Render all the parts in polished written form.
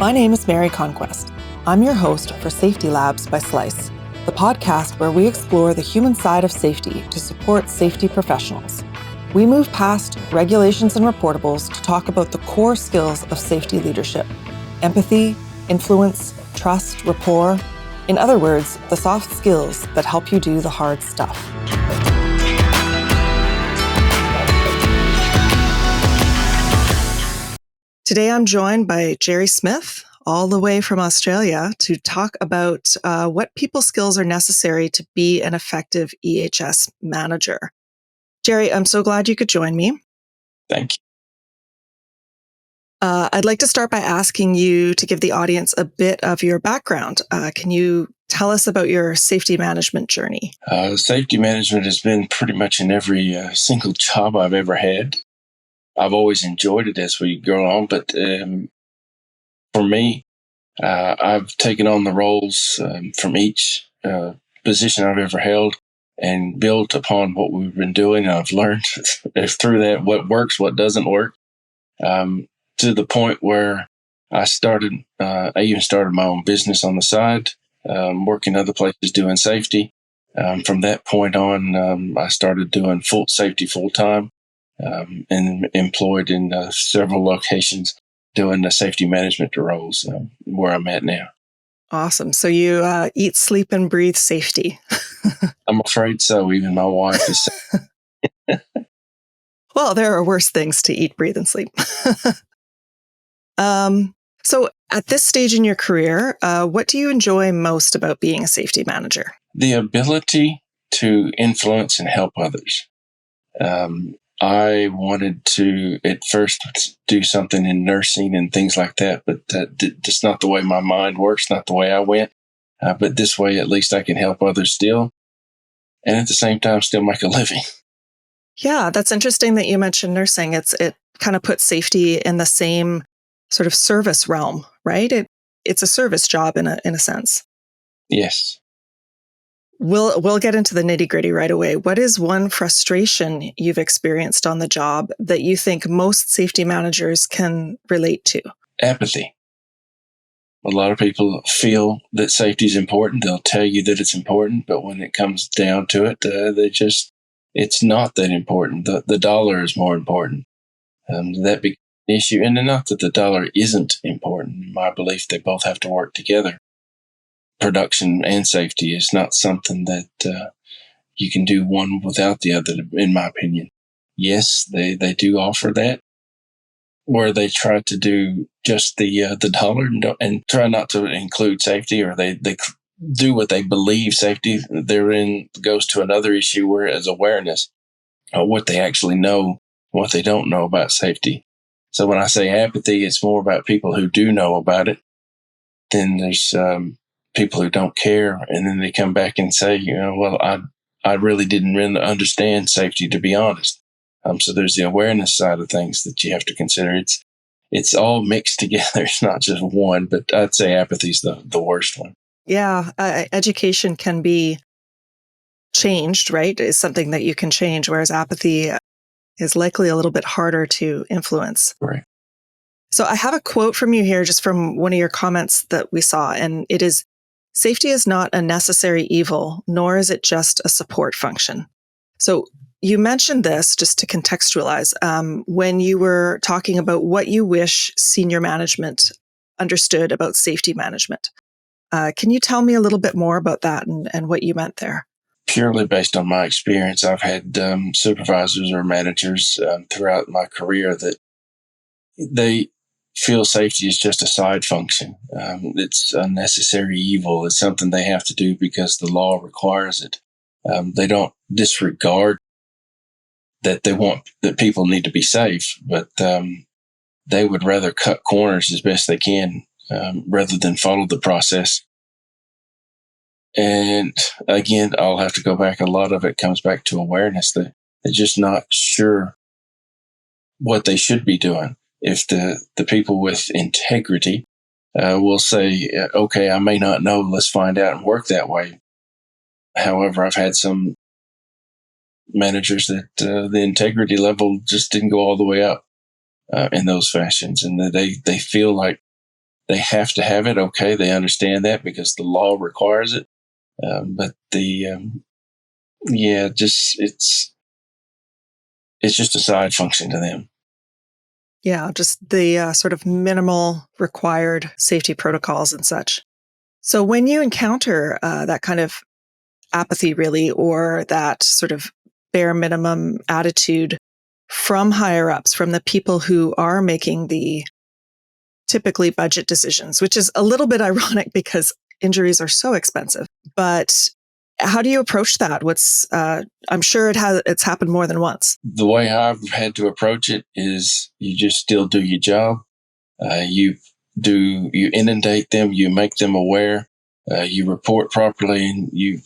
My name is Mary Conquest. I'm your host for Safety Labs by Slice, the podcast where we explore the human side of safety to support safety professionals. We move past regulations and reportables to talk about the core skills of safety leadership: empathy, influence, trust, rapport. In other words, the soft skills that help you do the hard stuff. Today, I'm joined by Jerry Smith, all the way from Australia, to talk about what people skills are necessary to be an effective EHS manager. Jerry, I'm so glad you could join me. Thank you. I'd like to start by asking you to give the audience a bit of your background. Can you tell us about your safety management journey? Safety management has been pretty much in every single job I've ever had. I've always enjoyed it as we go on, but for me, I've taken on the roles from each position I've ever held and built upon what we've been doing. And I've learned through that what works, what doesn't work, to the point where I even started my own business on the side, working other places doing safety. From that point on, I started doing safety full time. And employed in several locations doing the safety management roles where I'm at now. Awesome. So you eat, sleep, and breathe safety. I'm afraid so. Even my wife is. Well, there are worse things to eat, breathe, and sleep. So at this stage in your career, what do you enjoy most about being a safety manager? The ability to influence and help others. I wanted to at first do something in nursing and things like that, but that's not the way my mind works, not the way I went. But this way, at least I can help others still, and at the same time, still make a living. Yeah, that's interesting that you mentioned nursing. It kind of puts safety in the same sort of service realm, right? It's a service job in a sense. Yes. We'll get into the nitty-gritty right away. What is one frustration you've experienced on the job that you think most safety managers can relate to? Apathy. A lot of people feel that safety is important. They'll tell you that it's important, but when it comes down to it, it's not that important. The dollar is more important. That becomes an issue. And not that the dollar isn't important. In my belief, they both have to work together. Production and safety is not something that you can do one without the other, in my opinion. Yes, they do offer that, where they try to do just the dollar and try not to include safety, or they do what they believe safety therein goes to another issue, whereas awareness, what they actually know, what they don't know about safety. So when I say apathy, it's more about people who do know about it. Then there's people who don't care, and then they come back and say, well, I really didn't really understand safety, to be honest. So there's the awareness side of things that you have to consider. It's all mixed together. It's not just one, but I'd say apathy is the worst one. Yeah, education can be changed, right? It's something that you can change, whereas apathy is likely a little bit harder to influence. Right. So I have a quote from you here, just from one of your comments that we saw, and it is, "Safety is not a necessary evil, nor is it just a support function." So you mentioned this, just to contextualize, when you were talking about what you wish senior management understood about safety management. Can you tell me a little bit more about that and what you meant there? Purely based on my experience, I've had supervisors or managers throughout my career that they feel safety is just a side function. It's a necessary evil. It's something they have to do because the law requires it. They don't disregard that that people need to be safe, but they would rather cut corners as best they can rather than follow the process. And again, I'll have to go back. A lot of it comes back to awareness. They're just not sure what they should be doing. If the people with integrity will say, okay, I may not know, let's find out and work that way. However, I've had some managers that the integrity level just didn't go all the way up in those fashions. And they feel like they have to have it. Okay, they understand that because the law requires it. But just it's just a side function to them. Yeah, just the sort of minimal required safety protocols and such. So when you encounter that kind of apathy, really, or that sort of bare minimum attitude from higher ups, from the people who are making the typically budget decisions, which is a little bit ironic because injuries are so expensive. But how do you approach that? I'm sure it's happened more than once. The way I've had to approach it is you just still do your job. You inundate them, you make them aware, you report properly, and you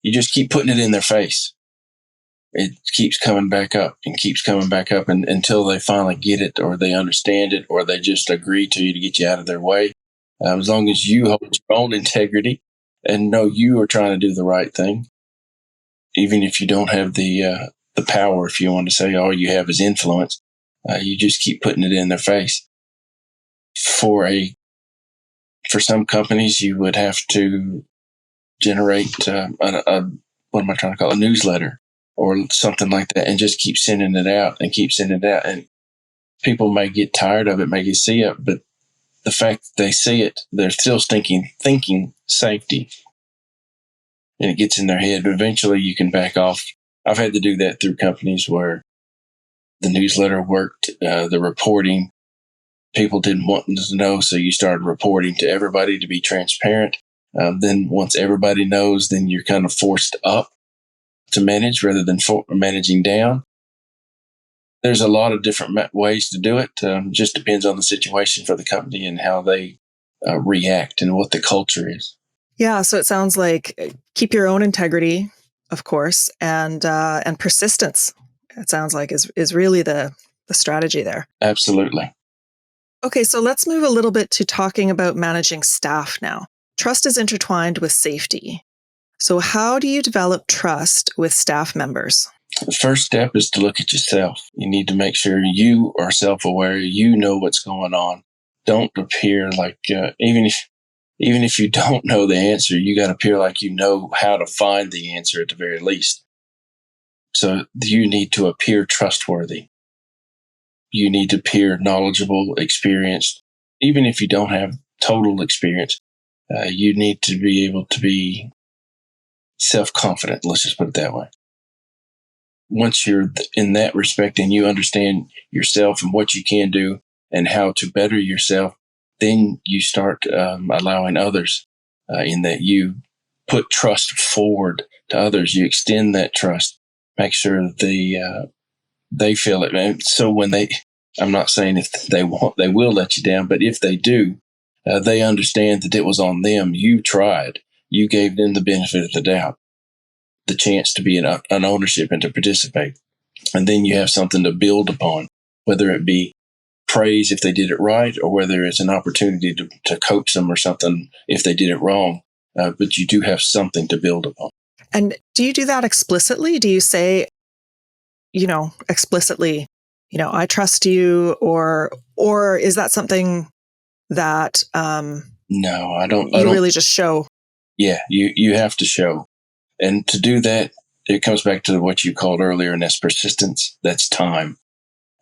just keep putting it in their face. It keeps coming back up and keeps coming back up until they finally get it, or they understand it, or they just agree to you to get you out of their way. As long as you hold your own integrity and know you are trying to do the right thing, even if you don't have the power, if you want to say all you have is influence, you just keep putting it in their face. For some companies, you would have to generate a newsletter or something like that, and just keep sending it out and keep sending it out. And people may get tired of it, may get see it, but the fact that they see it, they're still thinking safety, and it gets in their head. But eventually, you can back off. I've had to do that through companies where the newsletter worked, the reporting. People didn't want to know, so you started reporting to everybody to be transparent. Then once everybody knows, then you're kind of forced up to manage rather than managing down. There's a lot of different ways to do it. Just depends on the situation for the company and how they react and what the culture is. Yeah, so it sounds like keep your own integrity, of course, and persistence. It sounds like is really the strategy there. Absolutely. Okay, so let's move a little bit to talking about managing staff now. Trust is intertwined with safety. So how do you develop trust with staff members? The first step is to look at yourself. You need to make sure you are self-aware. You know what's going on. Don't appear like, even if you don't know the answer, you got to appear like you know how to find the answer at the very least. So you need to appear trustworthy. You need to appear knowledgeable, experienced. Even if you don't have total experience, you need to be able to be self-confident. Let's just put it that way. Once you're in that respect and you understand yourself and what you can do and how to better yourself, then you start allowing others in that you put trust forward to others. You extend that trust, make sure that they feel it. And so I'm not saying if they will let you down, but if they do, they understand that it was on them. You tried. You gave them the benefit of the doubt, the chance to be an ownership and to participate. And then you have something to build upon, whether it be praise if they did it right, or whether it's an opportunity to coach them or something if they did it wrong. But you do have something to build upon. And do you do that explicitly? Do you say, explicitly, I trust you, or is that something that No, I don't. You really just show? Yeah, you have to show. And to do that, it comes back to what you called earlier, and that's persistence. That's time.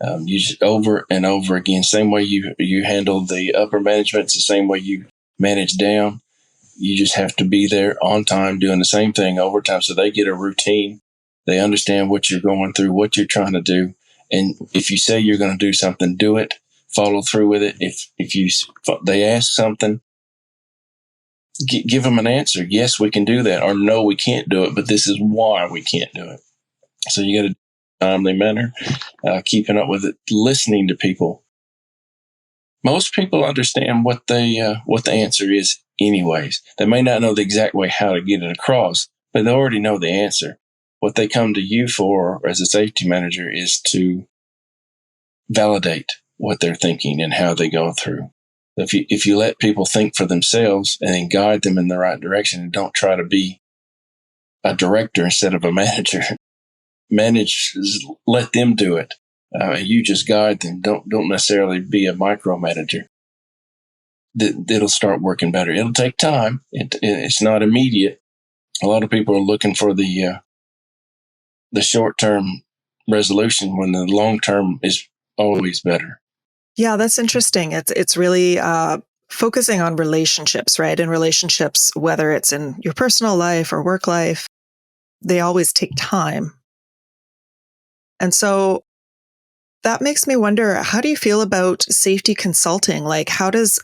You just over and over again, same way you handle the upper management, it's the same way you manage down. You just have to be there on time, doing the same thing over time, so they get a routine. They understand what you're going through, what you're trying to do. And if you say you're going to do something, do it. Follow through with it. If they ask something, give them an answer. Yes, we can do that. Or no, we can't do it, but this is why we can't do it. So you got to timely manner, keeping up with it, listening to people. Most people understand what the answer is anyways. They may not know the exact way how to get it across, but they already know the answer. What they come to you for as a safety manager is to validate what they're thinking and how they go through. If you let people think for themselves and then guide them in the right direction, and don't try to be a director instead of a manager, let them do it. You just guide them. Don't necessarily be a micromanager. it'll start working better. It'll take time. It's not immediate. A lot of people are looking for the short term resolution when the long term is always better. Yeah, that's interesting. It's really focusing on relationships, right? And relationships, whether it's in your personal life or work life, they always take time. And so that makes me wonder, how do you feel about safety consulting? Like, how does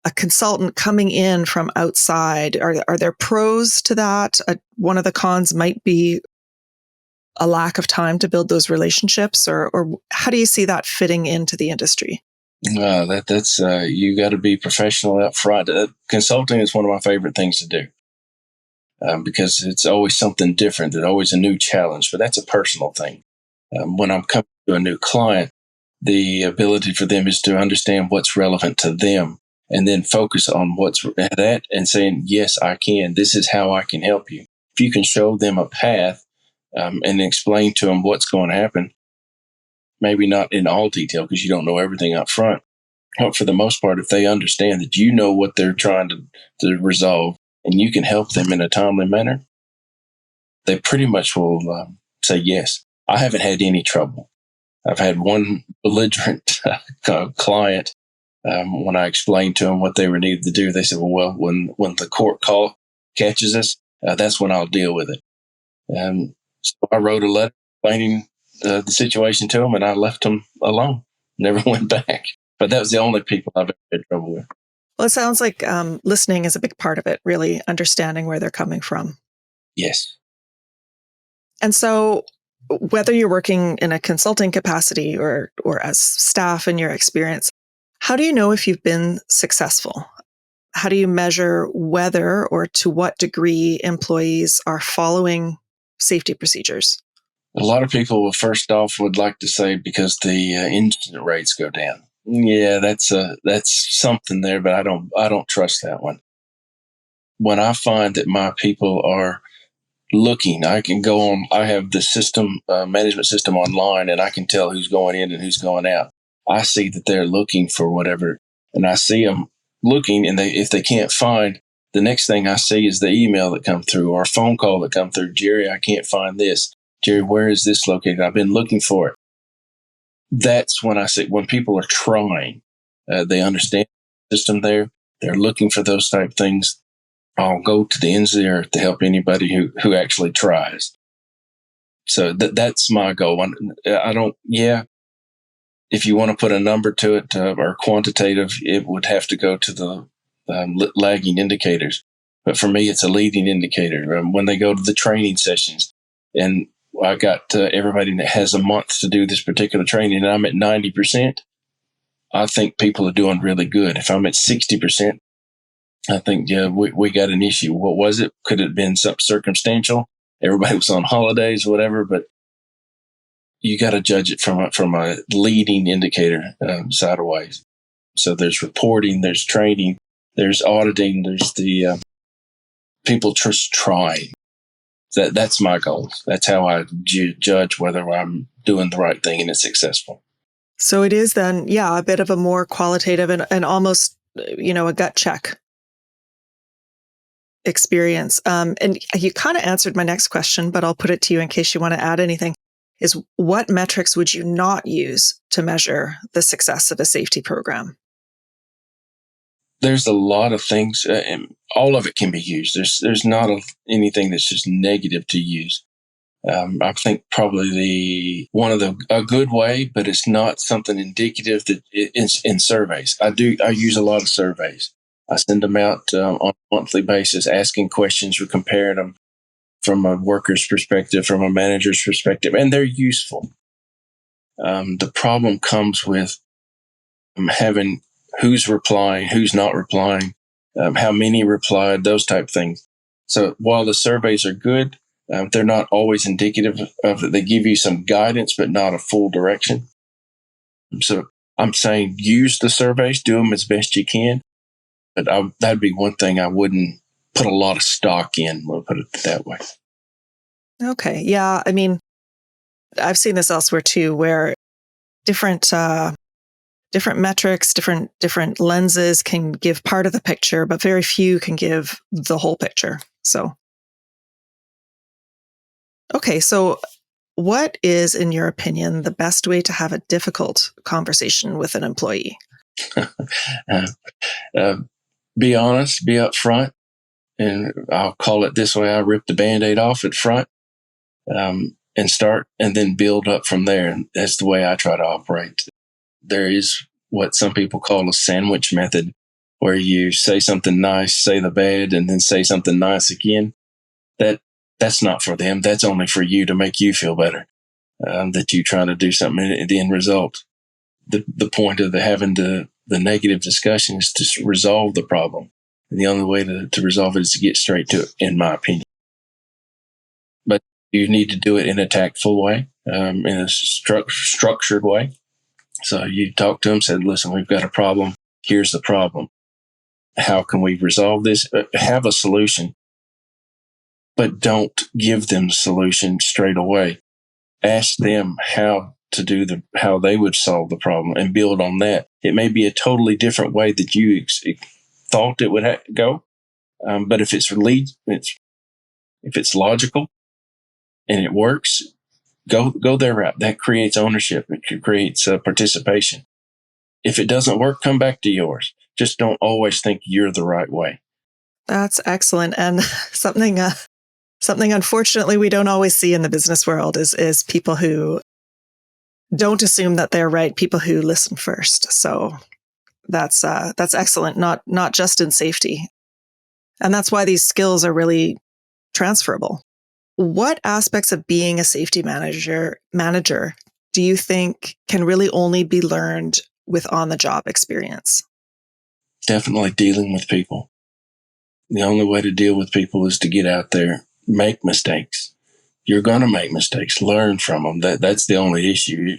a consultant coming in from outside, are there pros to that? One of the cons might be a lack of time to build those relationships, or how do you see that fitting into the industry? That's you got to be professional up front. Consulting is one of my favorite things to do because it's always something different. There's always a new challenge, but that's a personal thing. When I'm coming to a new client, the ability for them is to understand what's relevant to them and then focus on what's that and saying, yes, I can. This is how I can help you. If you can show them a path and explain to them what's going to happen, maybe not in all detail because you don't know everything up front. But for the most part, if they understand that you know what they're trying to resolve and you can help them in a timely manner, they pretty much will say yes. I haven't had any trouble. I've had one belligerent client. When I explained to them what they were needed to do, they said, well, when the court call catches us, that's when I'll deal with it. So I wrote a letter explaining the situation to them, and I left them alone. Never went back. But that was the only people I've ever had trouble with. Well, it sounds like listening is a big part of it, really understanding where they're coming from. Yes. And so whether you're working in a consulting capacity or as staff in your experience, how do you know if you've been successful? How do you measure whether or to what degree employees are following safety procedures? A lot of people, first off, would like to say because the incident rates go down. Yeah, that's something there, but I don't trust that one. When I find that my people are looking, I can go on. I have the system management system online, and I can tell who's going in and who's going out. I see that they're looking for whatever, and I see them looking, and if they can't find, the next thing I see is the email that come through or a phone call that come through. Jerry, I can't find this. Jerry, where is this located? I've been looking for it. That's when I say when people are trying, they understand the system there. They're looking for those type things. I'll go to the ends of the earth to help anybody who actually tries. So that's my goal. I don't, yeah, if you want to put a number to it or quantitative, it would have to go to the lagging indicators. But for me, it's a leading indicator. When they go to the training sessions, and I got everybody that has a month to do this particular training, and I'm at 90%, I think people are doing really good. If I'm at 60%, I think, yeah, we got an issue. What was it? Could it have been something circumstantial? Everybody was on holidays, whatever, but you got to judge it from a leading indicator side of ways. So there's reporting, there's training, there's auditing, there's the people just trying. That's my goal. That's how I judge whether I'm doing the right thing and it's successful. So it is then, yeah, a bit of a more qualitative and almost, a gut check experience. And you kind of answered my next question, but I'll put it to you in case you want to add anything, is what metrics would you not use to measure the success of a safety program? There's a lot of things, and all of it can be used. There's not anything that's just negative to use. I think probably a good way, but it's not something indicative that it's in surveys. I use a lot of surveys. I send them out on a monthly basis, asking questions or comparing them from a worker's perspective, from a manager's perspective, and they're useful. The problem comes with having who's replying, who's not replying, how many replied, those type things. So while the surveys are good, they're not always indicative of it. They give you some guidance, but not a full direction. So I'm saying use the surveys, do them as best you can. But that'd be one thing I wouldn't put a lot of stock in. We'll put it that way. Okay. Yeah. I mean, I've seen this elsewhere too, where different different metrics, different lenses can give part of the picture, but very few can give the whole picture. So, okay, so what is, in your opinion, the best way to have a difficult conversation with an employee? Be honest, be upfront, and I'll call it this way: I rip the Band-Aid off at front, and start, and then build up from there. And that's the way I try to operate. There is what some people call a sandwich method, where you say something nice, say the bad, and then say something nice again. That's not for them. That's only for you to make you feel better. That you trying to do something at the end result. The point of having the negative discussion is to resolve the problem. And the only way to resolve it is to get straight to it, in my opinion. But you need to do it in a tactful way, in a structured way. So you talk to them, said, listen, we've got a problem. Here's the problem. How can we resolve this? Have a solution, but don't give them the solution straight away. Ask them how how they would solve the problem and build on that. It may be a totally different way that you thought it would go. But if it's logical and it works, go their route. That creates ownership. It creates participation. If it doesn't work, come back to yours. Just don't always think you're the right way. That's excellent. And something unfortunately we don't always see in the business world is people who don't assume that they're right, people who listen first. So that's excellent, not just in safety. And that's why these skills are really transferable. What aspects of being a safety manager do you think can really only be learned with on-the-job experience? Definitely dealing with people. The only way to deal with people is to get out there, make mistakes. You're going to make mistakes. Learn from them. That's the only issue.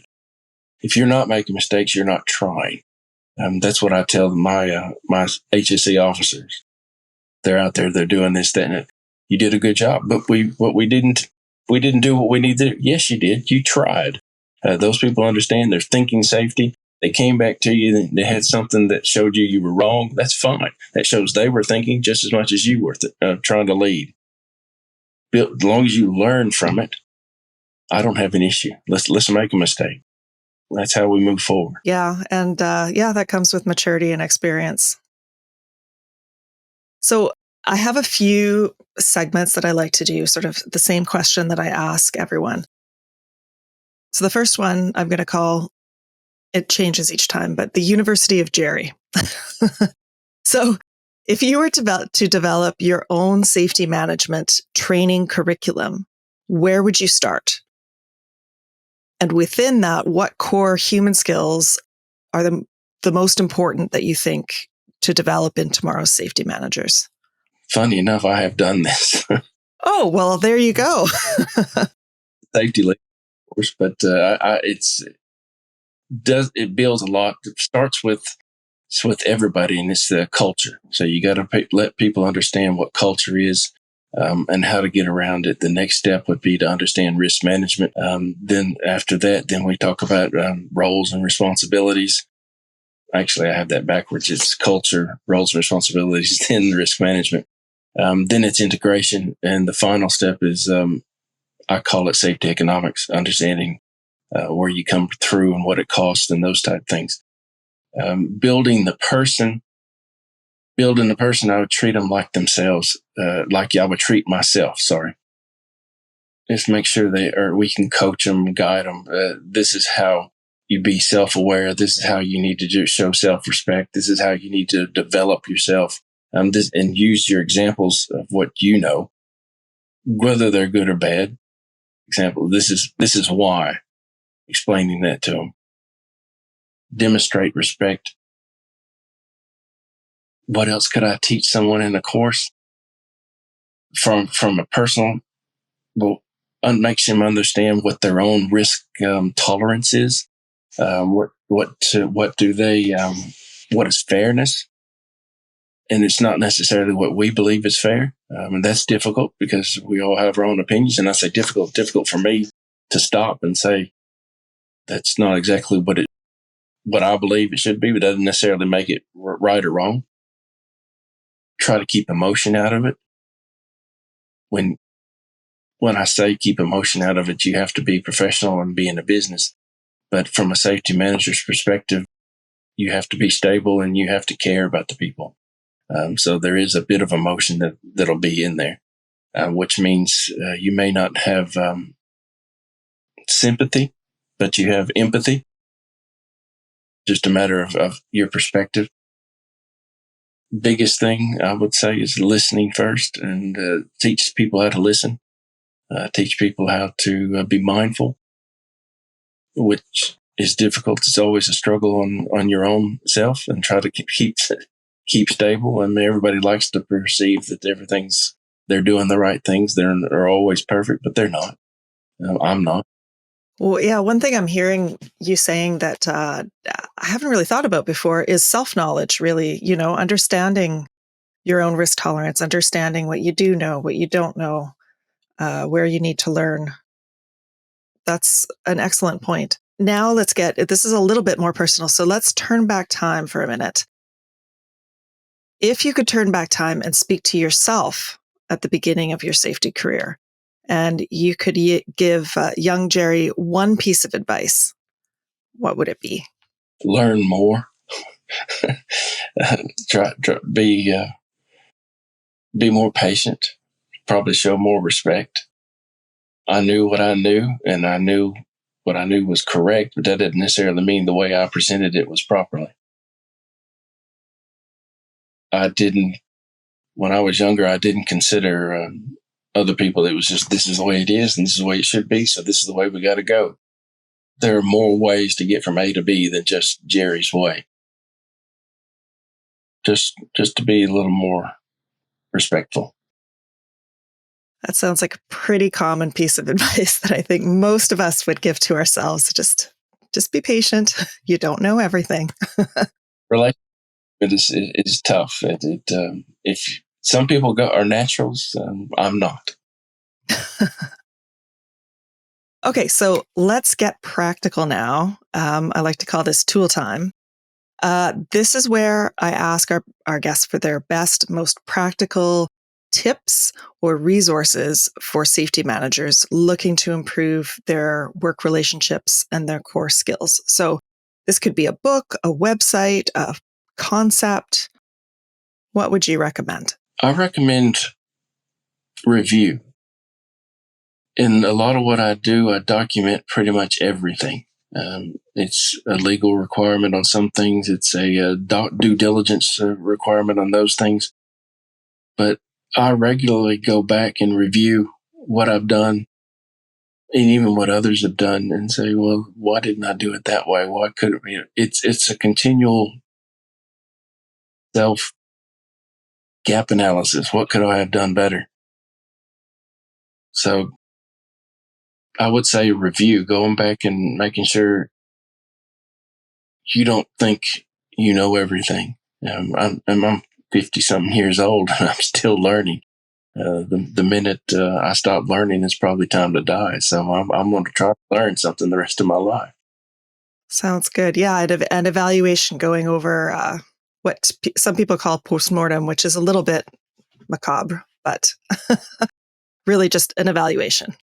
If you're not making mistakes, you're not trying. That's what I tell my HSE officers. They're out there. They're doing this, that, and you did a good job. But we didn't do what we needed to do. Yes, you did. You tried. Those people understand. They're thinking safety. They came back to you. They had something that showed you were wrong. That's fine. That shows they were thinking just as much as you were trying to lead. As long as you learn from it, I don't have an issue. Let's make a mistake. That's how we move forward. Yeah. And that comes with maturity and experience. So I have a few segments that I like to do, sort of the same question that I ask everyone. So the first one I'm going to call, it changes each time, but the University of Jerry. So if you were to develop your own safety management training curriculum, where would you start? And within that, what core human skills are the most important that you think to develop in tomorrow's safety managers? Funny enough, I have done this. Oh, well, there you go. Safety lead, of course, but it builds a lot. It starts with everybody, and it's the culture. So you got to let people understand what culture is. And how to get around it. The next step would be to understand risk management. Then after that, then we talk about roles and responsibilities. Actually, I have that backwards. It's culture, roles and responsibilities, then risk management. Then it's integration. And the final step is, I call it safety economics, understanding where you come through and what it costs and those type of things. Building the person, I would treat them like themselves, like I would treat myself. Sorry. Just make sure we can coach them, guide them. This is how you be self-aware. This is how you need to show self-respect. This is how you need to develop yourself. And use your examples of what you know, whether they're good or bad. Example, this is why. Explaining that to them. Demonstrate respect. What else could I teach someone in a course? From a personal, well, makes them understand what their own risk tolerance is. What is fairness? And it's not necessarily what we believe is fair. And that's difficult because we all have our own opinions. And I say difficult for me to stop and say, that's not exactly what what I believe it should be, but doesn't necessarily make it right or wrong. Try to keep emotion out of it. When I say keep emotion out of it, you have to be professional and be in a business. But from a safety manager's perspective, you have to be stable and you have to care about the people. So there is a bit of emotion that'll be in there, which means you may not have sympathy, but you have empathy. Just a matter of your perspective. Biggest thing I would say is listening first, and teach people how to listen. Teach people how to be mindful, which is difficult. It's always a struggle on your own self, and try to keep stable. And everybody likes to perceive that they're doing the right things. They're always perfect, but they're not. I'm not. Well, yeah, one thing I'm hearing you saying that I haven't really thought about before is self-knowledge, really, understanding your own risk tolerance, understanding what you do know, what you don't know, where you need to learn. That's an excellent point. Now this is a little bit more personal. So let's turn back time for a minute. If you could turn back time and speak to yourself at the beginning of your safety career, and you could give young Jerry one piece of advice, what would it be? Learn more. try be more patient. Probably show more respect. I knew what I knew, and I knew what I knew was correct, but that didn't necessarily mean the way I presented it was properly. When I was younger, I didn't consider other people. It was just, this is the way it is, and this is the way it should be, so this is the way we got to go. There are more ways to get from A to B than just Jerry's way. Just to be a little more respectful. That sounds like a pretty common piece of advice that I think most of us would give to ourselves. Just be patient. You don't know everything. Relationship is tough. If some people are naturals, I'm not. Okay, so let's get practical now. I like to call this tool time. This is where I ask our guests for their best, most practical tips or resources for safety managers looking to improve their work relationships and their core skills. So this could be a book, a website, a concept. What would you recommend? I recommend review. In a lot of what I do, I document pretty much everything. It's a legal requirement on some things. It's a due diligence requirement on those things. But I regularly go back and review what I've done and even what others have done and say, well, why didn't I do it that way? Why couldn't we? It's a continual self gap analysis. What could I have done better? So I would say review, going back and making sure you don't think you know everything. I'm 50 something years old and I'm still learning. The minute I stop learning, it's probably time to die. So I'm going to try to learn something the rest of my life. Sounds good. Yeah, an evaluation going over what some people call postmortem, which is a little bit macabre, but really just an evaluation.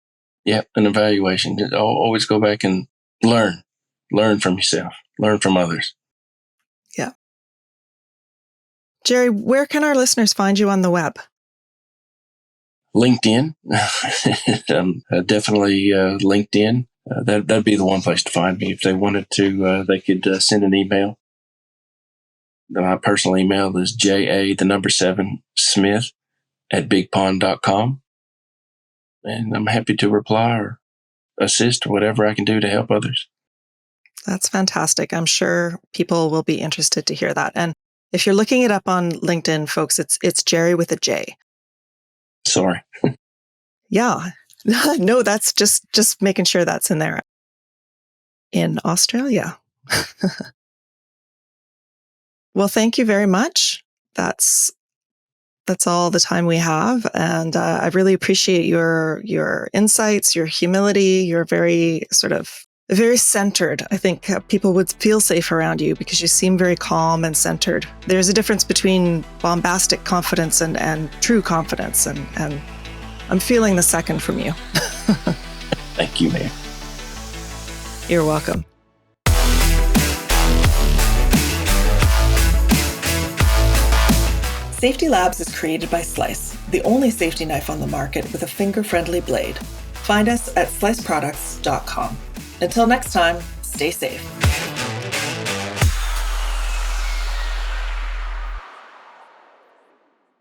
Yeah, an evaluation. Always go back and learn from yourself, learn from others. Yeah. Jerry, where can our listeners find you on the web? LinkedIn. Definitely LinkedIn. That'd be the one place to find me. If they wanted to, they could send an email. My personal email is ja7smith@bigpond.com. And I'm happy to reply or assist or whatever I can do to help others. That's fantastic. I'm sure people will be interested to hear that. And if you're looking it up on LinkedIn, folks, it's Jerry with a J. Sorry. Yeah. No, that's just making sure that's in there. In Australia. Well, thank you very much. That's all the time we have. And I really appreciate your insights, your humility, your very sort of very centered. I think people would feel safe around you because you seem very calm and centered. There's a difference between bombastic confidence and true confidence. And I'm feeling the second from you. Thank you, Mary. You're welcome. Safety Labs is created by Slice, the only safety knife on the market with a finger-friendly blade. Find us at sliceproducts.com. Until next time, stay safe.